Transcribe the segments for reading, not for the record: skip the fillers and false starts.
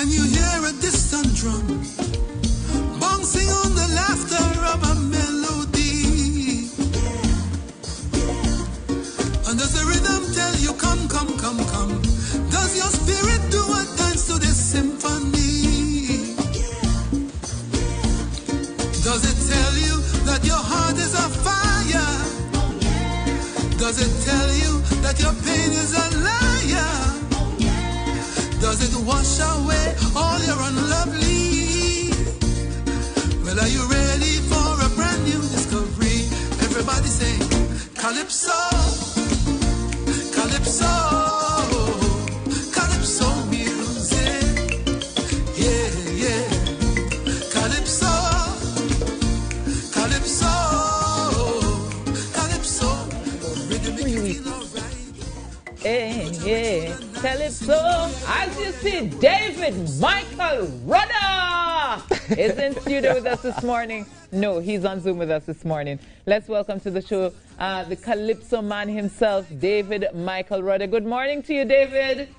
Can you hear a distant drum bouncing on the laughter of a melody? And does the rhythm tell you come, come, come, come? Does your spirit do a dance to this symphony? Does it tell you that your heart is a fire? Does it tell you that your pain is a liar? Does it wash away all your unlovely? Well, are you ready for a brand new discovery? Everybody say, Calypso, Calypso, Calypso music. Yeah, yeah. Calypso, Calypso, Calypso. Rhythm make you feel alright. Hey, yeah. Calypso, as you see, David Michael Rudder is in studio with us this morning. No, he's on Zoom with us this morning. Let's welcome to the show the Calypso man himself, David Michael Rudder. Good morning to you, David.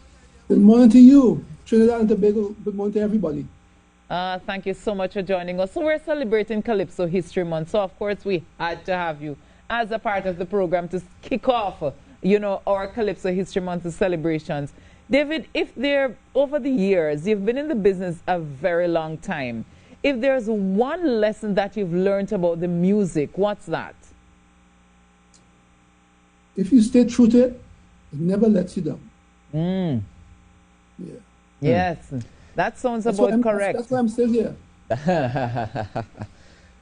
Good morning to you, Trinidad and Tobago. Good morning to everybody. Thank you so much for joining us. So we're celebrating Calypso History Month, so of course we had to have you as a part of the program to kick off our Calypso History Month celebrations. David, if there, over the years, you've been in the business a very long time. If there's one lesson that you've learned about the music, what's that? If you stay true to it, it never lets you down. Yeah. Yes, that sounds about correct. That's why I'm still here.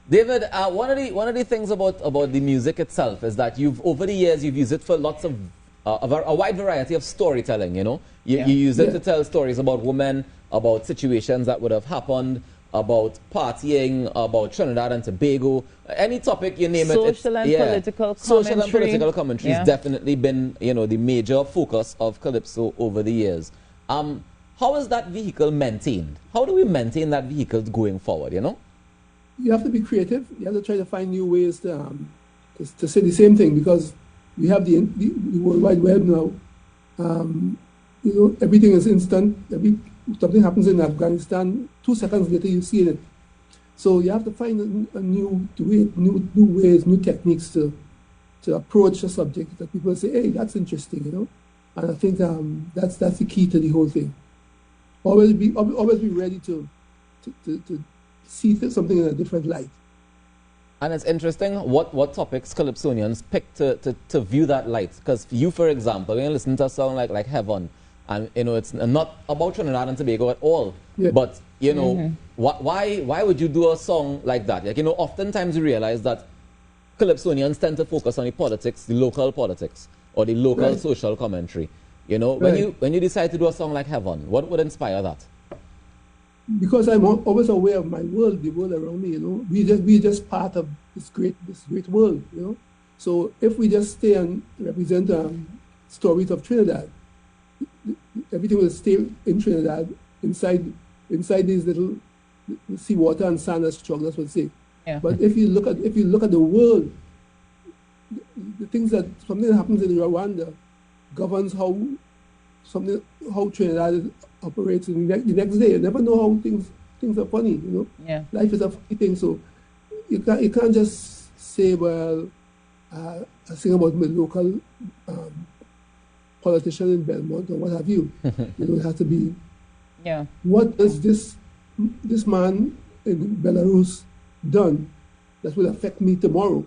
David, one of the things about the music itself is that over the years you've used it for lots of a wide variety of storytelling. You use it to tell stories about women, about situations that would have happened, about partying, about Trinidad and Tobago, any topic you name Social and political commentary. Social and political commentary has definitely been the major focus of Calypso over the years. How is that vehicle maintained? How do we maintain that vehicle going forward? You have to be creative. You have to try to find new ways to say the same thing, because we have the World Wide Web now. Everything is instant. Something happens in Afghanistan, 2 seconds later you see it. So you have to find a new ways, new techniques to approach a subject that people say, hey, that's interesting, And I think that's the key to the whole thing. Always be ready to see something in a different light. And it's interesting what topics Calypsonians pick to view that light. Because you, for example, when you listen to a song like Heaven, and it's not about Trinidad and Tobago at all. Yeah. But why would you do a song like that? Oftentimes you realize that Calypsonians tend to focus on the politics, the local politics, or the local social commentary. When you decide to do a song like Heaven, what would inspire that? Because I'm always aware of my world, the world around me. We're just part of this great world. So if we just stay and represent stories of Trinidad, everything will stay in Trinidad, inside these little seawater and sand, as strugglers would say. Yeah. But if you look at the world, the things something that happens in Rwanda governs how Trinidad operates the next day. You never know how things are funny. Yeah. Life is a funny thing, so you can't just say, well, I sing about my local politician in Belmont or what have you. It has to be, what does this man in Belarus done that will affect me tomorrow?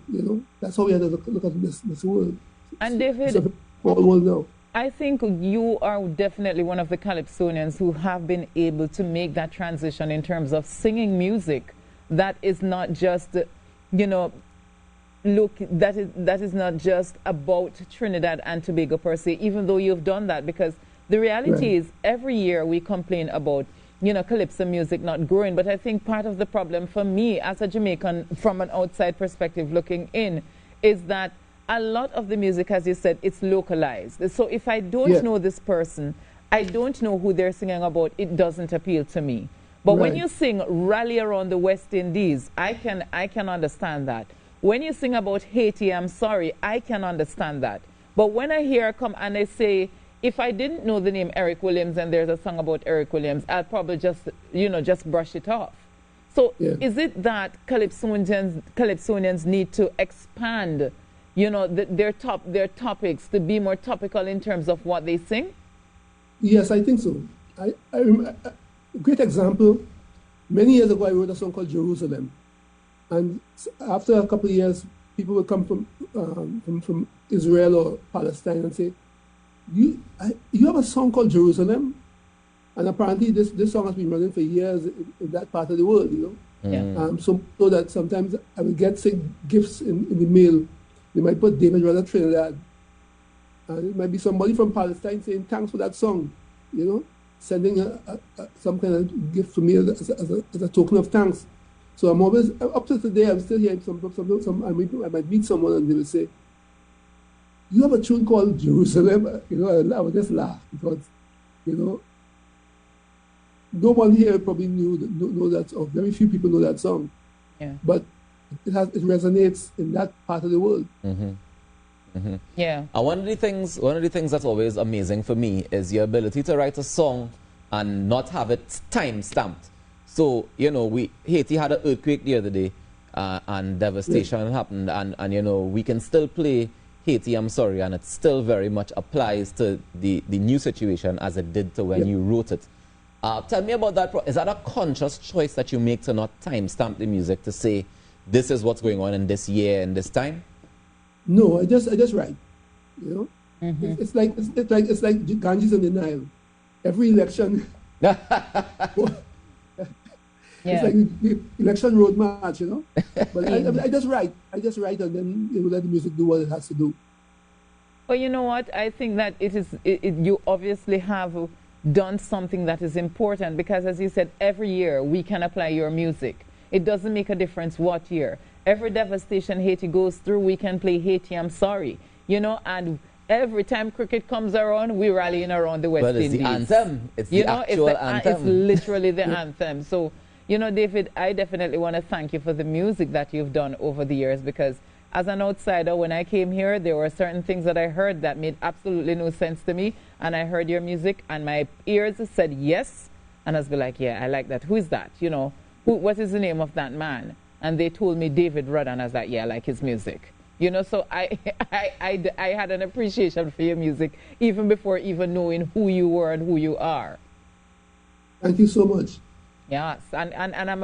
That's how we have to look at this world. And David, it's a small world now. I think you are definitely one of the Calypsonians who have been able to make that transition in terms of singing music that is not just, that is not just about Trinidad and Tobago per se, even though you've done that, because the reality is every year we complain about, Calypso music not growing. But I think part of the problem for me as a Jamaican from an outside perspective looking in is that a lot of the music, as you said, it's localized. So if I don't know this person, I don't know who they're singing about, it doesn't appeal to me. But when you sing Rally Around the West Indies, I can understand that. When you sing about Haiti, I'm sorry, I can understand that. But when I hear come and they say, if I didn't know the name Eric Williams and there's a song about Eric Williams, I'll probably just, you know, just brush it off. So is it that Calypsonians need to expand, you know, their topics to be more topical in terms of what they sing? Yes, I think so. I a great example, many years ago I wrote a song called Jerusalem. And after a couple of years, people would come from Israel or Palestine and say, you have a song called Jerusalem? And apparently this song has been running for years in that part of the world, you know? Yeah. So that sometimes I will get gifts in the mail. They might put David Rudder Trinidad. And it might be somebody from Palestine saying thanks for that song, you know, sending some kind of gift to me as a token of thanks. So I'm always, up to today, I'm still hearing I might meet someone and they will say, you have a tune called Jerusalem? You know, I would just laugh because, you know, no one here probably know that, or very few people know that song. Yeah. But it resonates in that part of the world. Yeah. And one of the things that's always amazing for me is your ability to write a song and not have it time stamped. So, you know, Haiti had an earthquake the other day, and devastation happened, and you know, we can still play Haiti, I'm Sorry, and it still very much applies to the new situation as it did to when you wrote it. Tell me about that. Is that a conscious choice that you make to not timestamp the music to say this is what's going on in this year and this time? No, I just write. You know, it's like Ganges in the Nile. Every election, it's like the election road march. You know, but I just write. I just write, and then let the music do what it has to do. Well, you know what? I think that you obviously have done something that is important because, as you said, every year we can apply your music. It doesn't make a difference what year. Every devastation Haiti goes through, we can play Haiti, I'm Sorry. You know, and every time cricket comes around, we're rallying around the West Indies. It's the anthem. It's the actual anthem. It's literally the anthem. So, you know, David, I definitely want to thank you for the music that you've done over the years because as an outsider, when I came here, there were certain things that I heard that made absolutely no sense to me. And I heard your music and my ears said yes. And I was like, yeah, I like that. Who is that? You know, what is the name of that man? And they told me David Rudder, and I was like, yeah, I like his music. You know, so I had an appreciation for your music even before even knowing who you were and who you are. Thank you so much. Yes, and I'm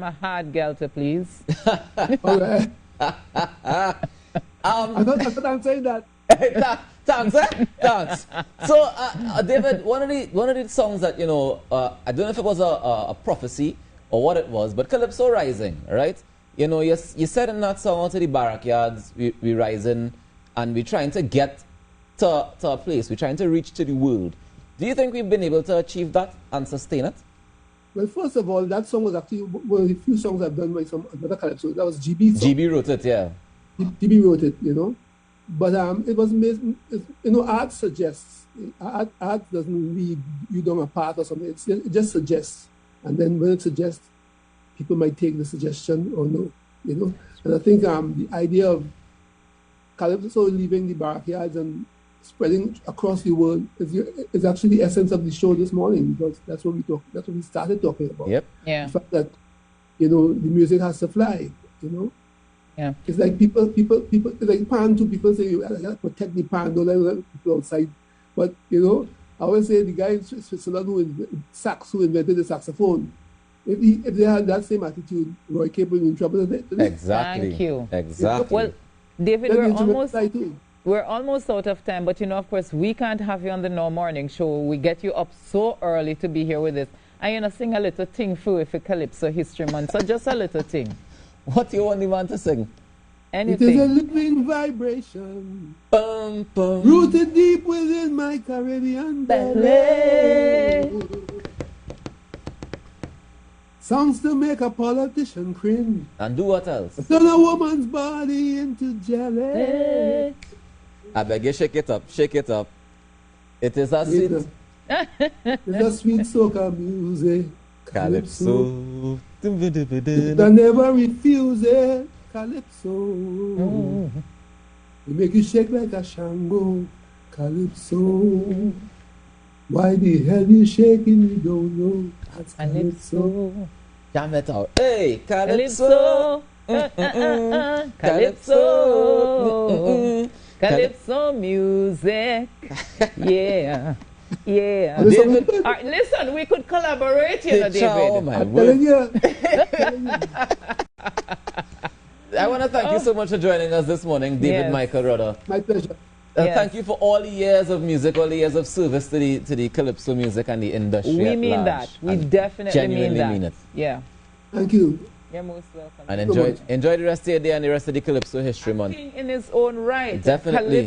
a hard girl to please. All right. I thought I'm saying that. Thanks, eh? Thanks. So, David, one of the songs that, you know, I don't know if it was a prophecy or what it was, but Calypso Rising, right? You know, you said in that song, to the backyards, we rising, and we're trying to get to a place, we're trying to reach to the world. Do you think we've been able to achieve that and sustain it? Well, first of all, that song was actually one of the few songs I've done by another Calypso. That was GB song. GB wrote it, yeah. GB wrote it, you know. But it was, you know, art suggests. Art doesn't lead you down a path or something. It just suggests. And then when it suggests, people might take the suggestion or no, you know. And I think the idea of Calypso leaving the backyards and spreading across the world is actually the essence of the show this morning because that's what we started talking about. Yep. Yeah. The fact that, you know, the music has to fly, you know. Yeah. It's like people, it's like pan too. People say, you gotta protect the pan, don't let people outside. But, you know, I always say the guy in Switzerland who invented the saxophone, if they had that same attitude, Roy Cape would be in trouble. Exactly. Thank you. Exactly. Well, David, we're almost out of time, but you know, of course, we can't have you on the No Morning Show. We get you up so early to be here with us. I'm going to sing a little thing for Calypso History Month, so just a little thing. What do you want the man to sing? Anything. It is a living vibration, Bum, bum. rooted deep within my Caribbean belly. Songs to make a politician cringe. And do what else? Turn a woman's body into jelly. I beg you, shake it up, shake it up. It is a sweet It's a sweet soca music. Calypso. I never refuse it. Calypso. It make you shake like a Shango. Calypso. Why the hell you shaking? You don't know. That's Calypso. Jam it out. Hey, Calypso. Calypso. Calypso music. Yeah. Yeah. David, All right, listen, we could collaborate, you know, David. oh my I'm word. telling you. I want to thank you so much for joining us this morning, David Yes. Michael Rudder. My pleasure. Yes. Thank you for all the years of music, all the years of service to the Calypso music and the industry. We at mean large. that. We And definitely genuinely mean that. mean it. Yeah. Thank you. You're most welcome. And so enjoy much. enjoy the rest of your day and the rest of the Calypso History Month. King in his own right. Definitely.